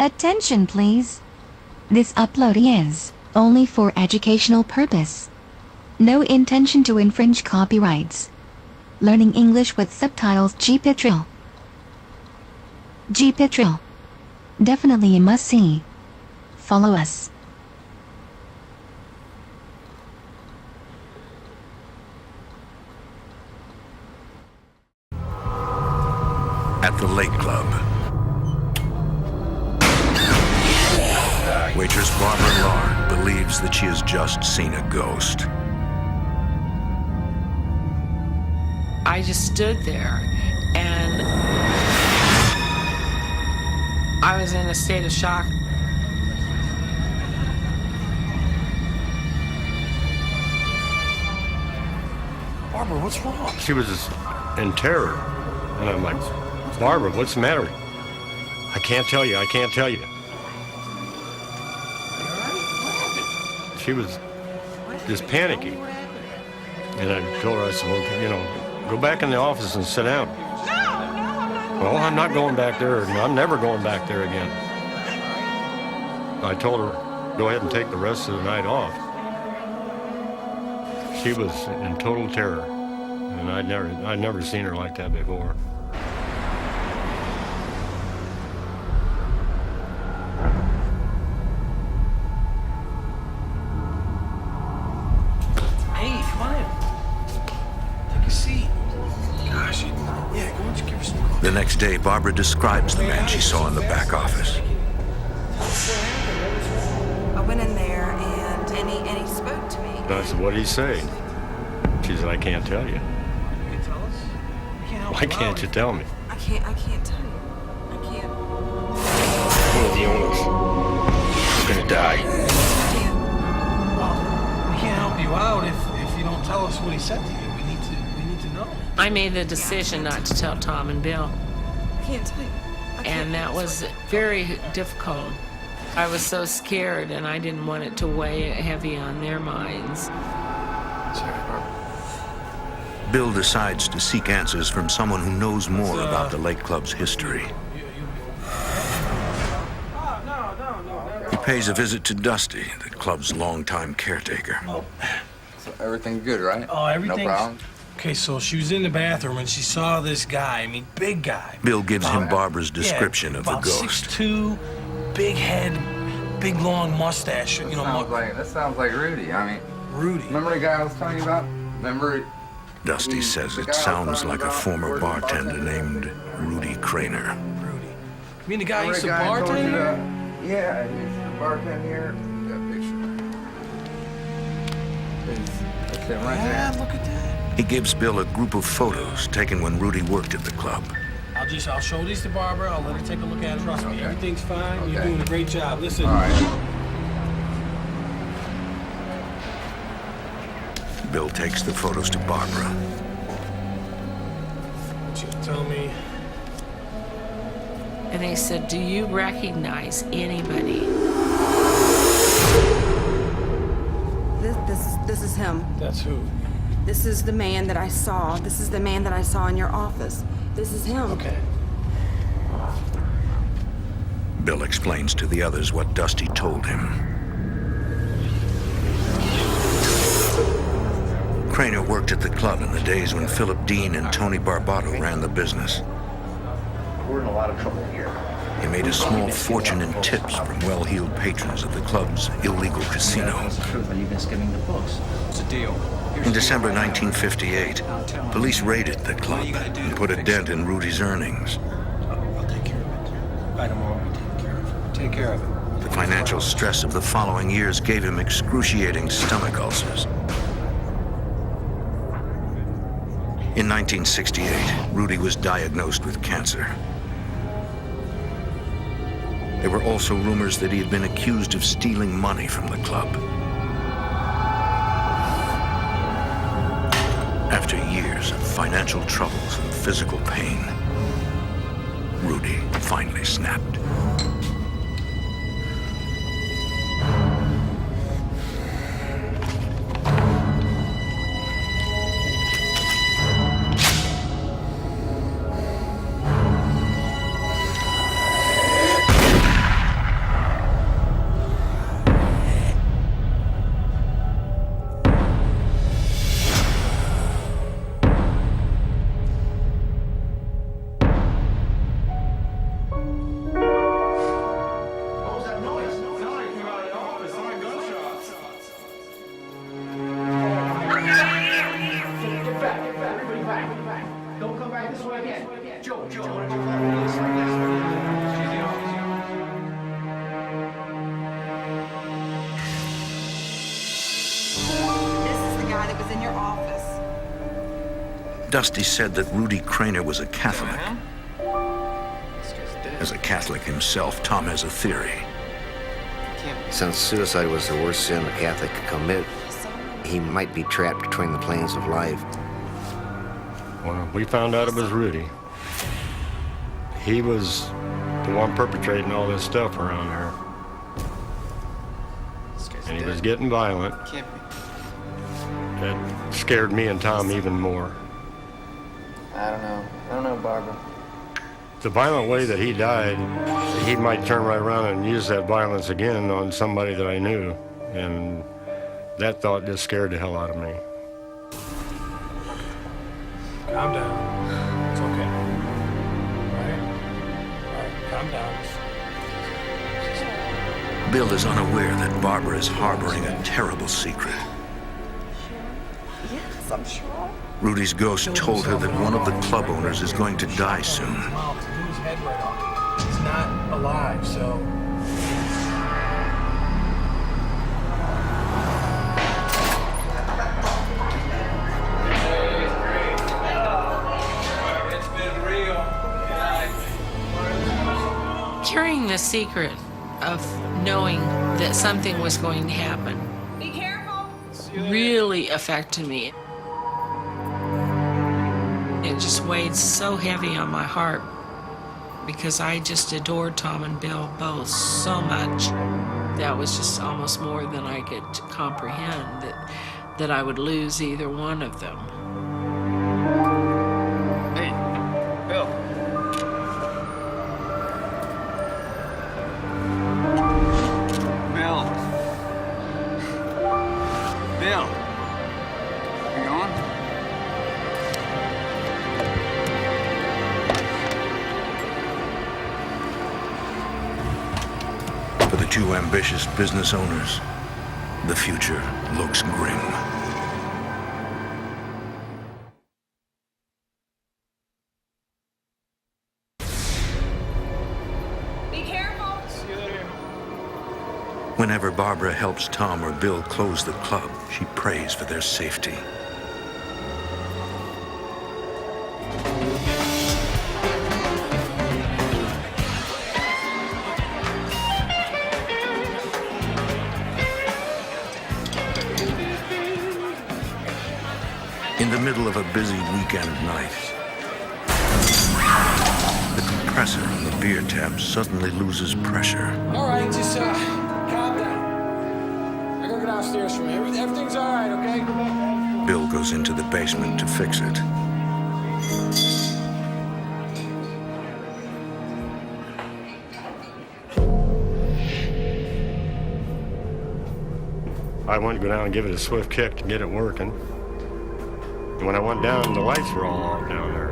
Attention please. This upload is only for educational purpose. No intention to infringe copyrights. Learning English with subtitles. GPITRAL. GPITRAL. Definitely a must-see. Follow us. At the Lake Club, waitress Barbara Lard believes that she has just seen a ghost. I just stood there and I was in a state of shock. Barbara, what's wrong? She was just in terror. And I'm like, Barbara, what's the matter? I can't tell you, I can't tell you. She was just panicky. And I told her, I said, well, you know, go back in the office and sit down. Well, I'm not going back there. I'm never going back there again. I told her, go ahead and take the rest of the night off. She was in total terror. And I'd never seen her like that before. Hey, come on in. Take a seat. Gosh, yeah, why don't you give her some coffee? The next day, Barbara describes the man she saw in the back office. I went in there and he spoke to me. And I said, what did he say? She said, I can't tell you. Can you tell us? We can't help Why can't you tell me? I can't tell you. I can't. One of the owners is gonna die. Dan, Well, we can't help you out if you don't tell us what he said to you. We need to know. I made the decision not to tell Tom and Bill, I can't tell you. I can't and that tell you. was very difficult. I was so scared, and I didn't want it to weigh heavy on their minds. Sorry, Barbara. Bill decides to seek answers from someone who knows more about the Lake Club's history. He pays a visit to Dusty, the club's longtime caretaker. So everything good, right? Oh, everything's... No problem? Okay, so she was in the bathroom and she saw this guy. I mean, big guy. Bill gives him Barbara's description of the about ghost. 6'2", big head, big long mustache. You know, That sounds like Rudy. I mean, Rudy. remember the guy I was telling you about? Remember? Dusty says it sounds like a former bartender named Rudy Craner. Rudy. You mean the guy Remember used to the guy I told you bartend? to- Yeah, he used to bartend here. That picture. That's him right Yeah, there. look at that. He gives Bill a group of photos taken when Rudy worked at the club. I'll show these to Barbara. I'll let her take a look at it. Trust me, Okay. everything's fine. You're Okay. doing a great job. Listen. All right. Bill takes the photos to Barbara. Just tell me. And they said, do you recognize anybody? This is him. That's who. This is the man that I saw. This is the man that I saw in your office. This is him. Okay. Bill explains to the others what Dusty told him. Craner worked at the club in the days when Philip Dean and Tony Barbato ran the business. We're in a lot of trouble here. He made a small fortune in tips from well-heeled patrons of the club's illegal casino. But you've been skimming the books. What's the deal? In December 1958, police raided the club and put a dent in Rudy's earnings. I'll take care of it. By tomorrow, we take care of it. Take care of it. The financial stress of the following years gave him excruciating stomach ulcers. In 1968, Rudy was diagnosed with cancer. There were also rumors that he had been accused of stealing money from the club. After years of financial troubles and physical pain, Rudy finally snapped. Dusty said that Rudy Craner was a Catholic. As a Catholic himself, Tom has a theory. Since suicide was the worst sin a Catholic could commit, he might be trapped between the planes of life. When we found out it was Rudy, he was the one perpetrating all this stuff around her. And he was getting violent. That scared me and Tom even more. I don't know, Barbara. The violent way that he died, he might turn right around and use that violence again on somebody that I knew. And that thought just scared the hell out of me. Calm down. It's okay. All right, calm down. Bill is unaware that Barbara is harboring a terrible secret. Yes, I'm sure. Rudy's ghost told her that one of the club owners is going to die soon. Mom, to do his head right off. He's not alive, so... Carrying the secret of knowing that something was going to happen really affected me. It just weighed so heavy on my heart because I just adored Tom and Bill both so much. That was just almost more than I could comprehend, that I would lose either one of them. Hey, Bill. Bill. You on? For the two ambitious business owners, the future looks grim. Be careful. Whenever Barbara helps Tom or Bill close the club, she prays for their safety. In the middle of a busy weekend night, the compressor on the beer tap suddenly loses pressure. All right, just calm down. I gotta go downstairs from here. Everything's all right, okay? Go back. Bill goes into the basement to fix it. I went to go down and give it a swift kick to get it working. And when I went down, the lights were all off down there.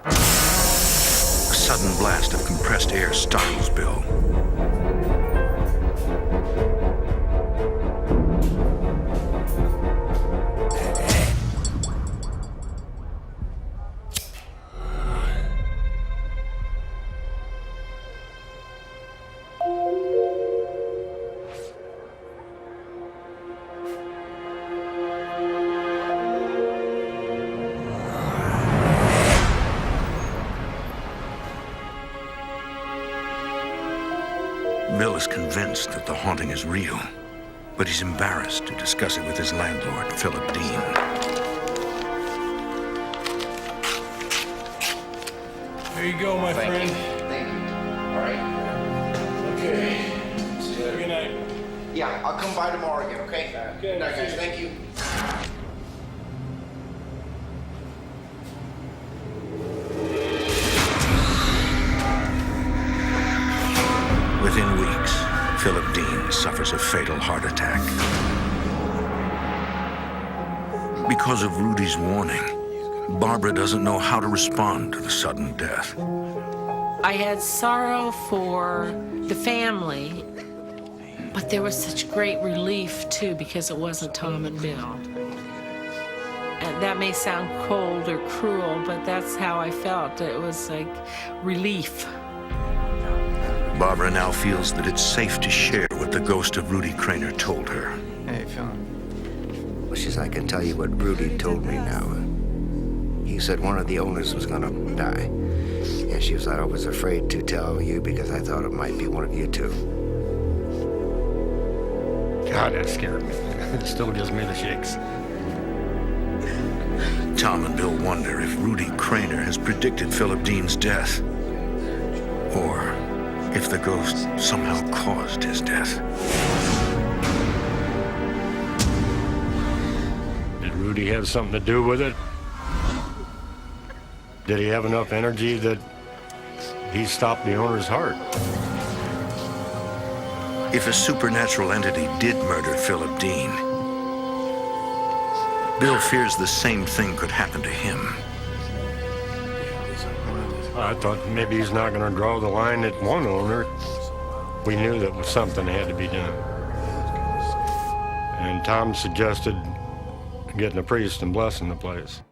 A sudden blast of compressed air startles Bill. Bill is convinced that the haunting is real, but he's embarrassed to discuss it with his landlord, Philip Dean. Here you go, my friend. Thank you. All right. Okay. See you later. Good night. Yeah, I'll come by tomorrow again, okay? Okay. Good night, guys. Thank you. Within weeks, Philip Dean suffers a fatal heart attack. Because of Rudy's warning, Barbara doesn't know how to respond to the sudden death. I had sorrow for the family, but there was such great relief too because it wasn't Tom and Bill. And that may sound cold or cruel, but that's how I felt. It was like relief. Barbara now feels that it's safe to share what the ghost of Rudy Craner told her. Hey, feeling? Well, she says, I can tell you what Rudy told me now. He said one of the owners was gonna die. And she was, I was afraid to tell you because I thought it might be one of you two. God, that scared me. It still gives me the shakes. Tom and Bill wonder if Rudy Craner has predicted Philip Dean's death, or if the ghost somehow caused his death. Did Rudy have something to do with it? Did he have enough energy that he stopped the owner's heart? If a supernatural entity did murder Philip Dean, Bill fears the same thing could happen to him. I thought maybe he's not going to draw the line at one owner. We knew that was something that had to be done. And Tom suggested getting a priest and blessing the place.